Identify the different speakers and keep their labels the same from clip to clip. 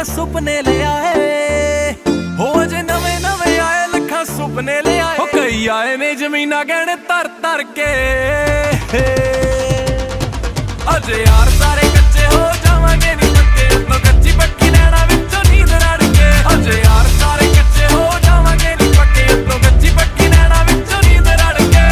Speaker 1: लखा सुपने ले आए हो, अजे नवे नवे आए लखा सुपने ले आए हो। कई आए ने जमीना गहने तर तर के, अजे यार सारे कच्चे हो जावांगे नी पक्के, तो कच्ची पक्की नैना विचों नींद रड़ के। अजे यार सारे कच्चे हो जावांगे नी पक्के, तो कच्ची पक्की नैना विचों नींद रड़ के।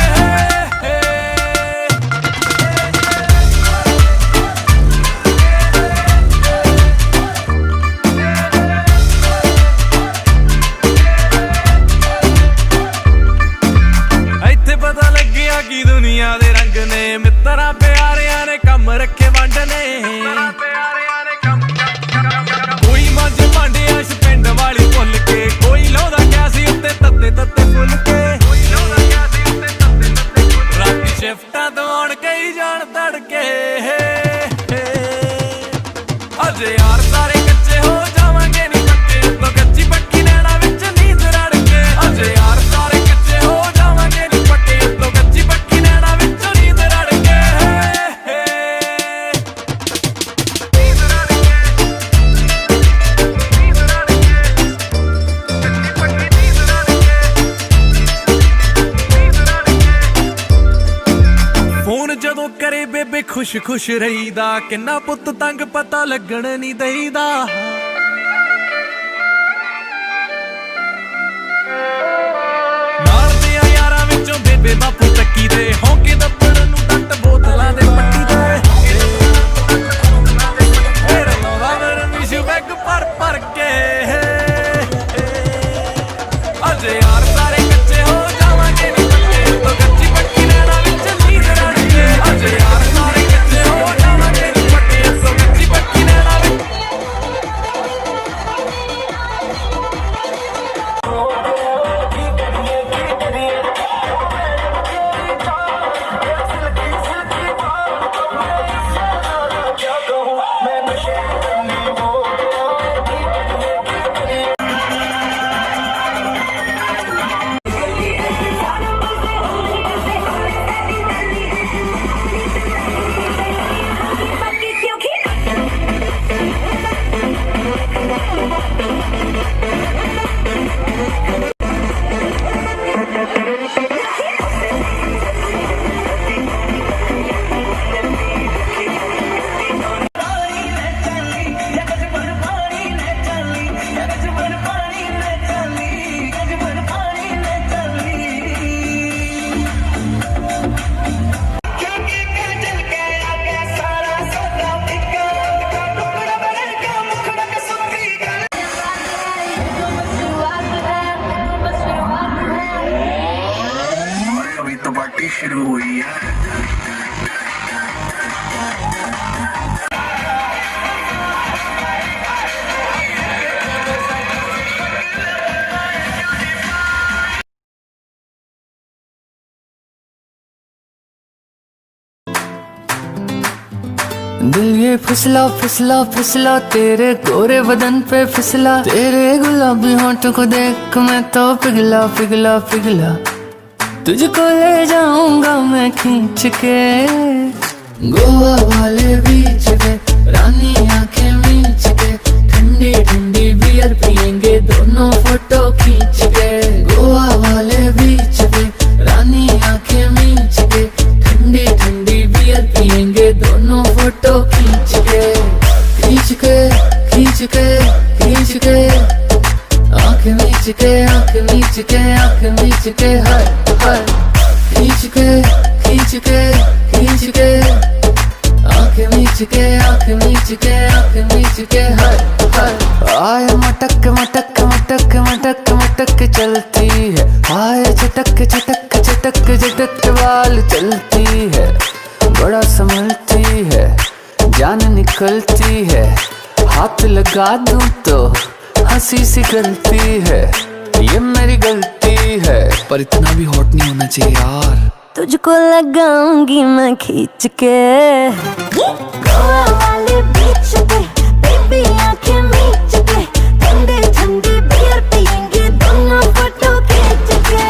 Speaker 1: पता लग गया कि दुनिया दे रंग ने, मित्रा प्यारियां ने कम रखे वंडने। कोई मंझ भांडिया च पिंड वाली भुल के, कोई लाउंदा क्या सी उत्ते तत्ते तत्ते फुल के। राती शिफ्टां तो आउण कई जाण तड़के, अजे यार सारे कच्चे हो जावांगे नी पक्के, तो कच्ची पक्की नैना विच नींद रड़ के। अजे यार सारे कच्चे हो जावांगे नी पक्के, तो कच्ची पक्की नैना विच नींद रड़ के। नींद रड़ के, नींद रड़ के, कच्ची पक्की नींद रड़ के, नींद रड़ के। फोन जदों करे बेबे खुश खुश रहीदा, किन्ना पुत तंग पता लगण नी दईदा। नाल दियां यारां विचों बेबे बापू तक्की दे, हौंके दब्बड़ नूं डंट बोतलां दे पट्टी दे। फिर लाउंदा मेरे मिशू बैग भर भर के, अजे यार सारे कच्चे हो जावांगे नी पक्के, तो कच्ची पक्की नैना विच नींद रड़ के। अजे यार सारे कच्चे हो जावांगे नी पक्के, तो कच्ची पक्की नैना विच। शुरू हुई है।
Speaker 2: दिल ये फिसला फिसला फिसला तेरे गोरे बदन पे फिसला, तेरे गुलाबी होंठों को देख मैं तो पिघला पिघला पिघला। तुझको ले जाऊंगा मैं खींच के गोवा वाले बीच पे, रानी आंखें मींच के, ठंडी ठंडी बियर पियेंगे दोनों फोटो खींच के। गोवा वाले बीच पे, रानी आंखें मींच के, ठंडी ठंडी बियर पियेंगे दोनों फोटो खींच के। खींच के खींच के खींच के, आंखें मींच के आंखें मींच के आंखें मींच के, हाय हाय। खींच के खींच के खींच के, आंखें मींच के आंखें मींच के आंखें मींच के, हाय हाय। आय मटक मटक मटक मटक मटक चलती है, आय चटक चटक चटक चटक बाल चलती है। बड़ा संभलती है, जान निकलती है, हाथ लगा दूं तो हंसी सी गलती है। ये मेरी गलती है, पर इतना भी हॉट नहीं होना चाहिए यार।
Speaker 3: तुझको लगाऊंगी मैं खींच के गोवा वाले बीच पे, बेबी आंखें मींच के, ठंडे ठंडे बियर पियेंगे दोनों फोटो खींच के।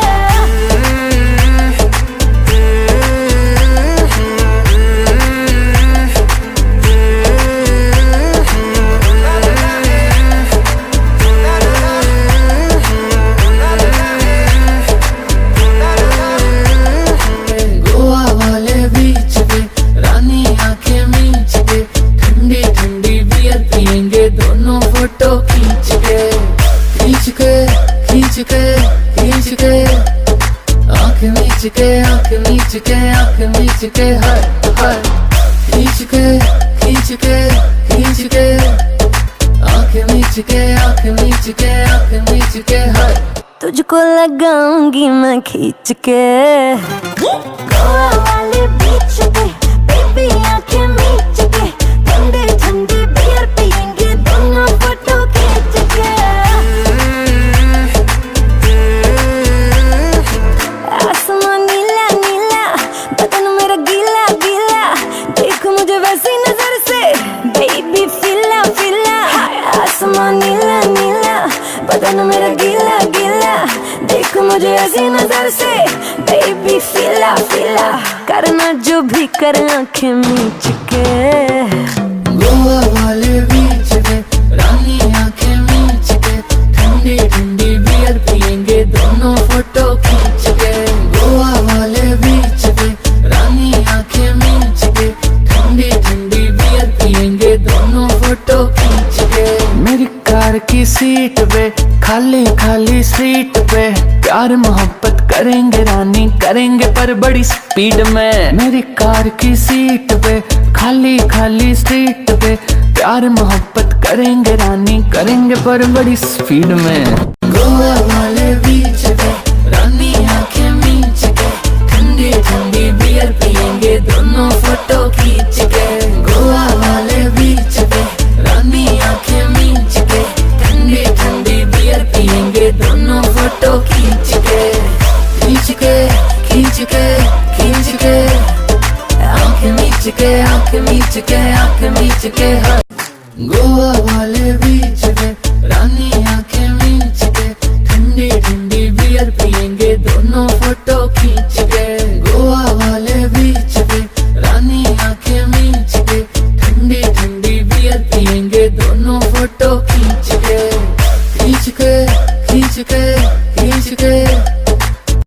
Speaker 2: के आंख मीच के आंख मीच के हर हर खींच के खींच के खींच के आंख मीच के आंख मीच के आंख मीच के हर
Speaker 3: तुझको लगाऊंगी मैं खींच के गोवा वाले बीच पे बेबी आंखें मीच के ठंडे ठंडे बियर पियेंगे दोनों फोटो खींच के आसमान नीला नीला बदन मेरा गीला गीला देख मुझे वैसी नजर से बेबी फिला फिला आसमान नीला नीला बदन मेरा गीला गीला देख मुझे ऐसी नजर से बेबी फिला फिला करना जो भी कर आंखें मीच के
Speaker 2: गोवा वाले बीच पे रानी आंखें मीच के ठंडी ठंडी बियर पियेंगे दोनों फोटो खींच के गोवा वाले बीच पे रानी आंखें मीच के ठंडी ठंडी बियर पियेंगे दोनों फोटो खींच के मेरी कार की सीट पे खाली खाली सीट पे प्यार मोहब्बत करेंगे रानी करेंगे पर बड़ी स्पीड में मेरी कार की सीट पे खाली खाली सीट पे प्यार मोहब्बत करेंगे रानी करेंगे पर बड़ी स्पीड में गोवा वाले बीच पे रानी आंखें मीच के ठंडी ठंडी बियर पियेंगे दोनों फोटो खींच के गोवा वाले बीच पे रानी आंखें मीच के ठंडी ठंडी बियर पियेंगे दोनों फोटो खींच के खींच के खींच के खींच के आंख मीच के आंख मीच के आंख मीच के गोवा वाले बीच पे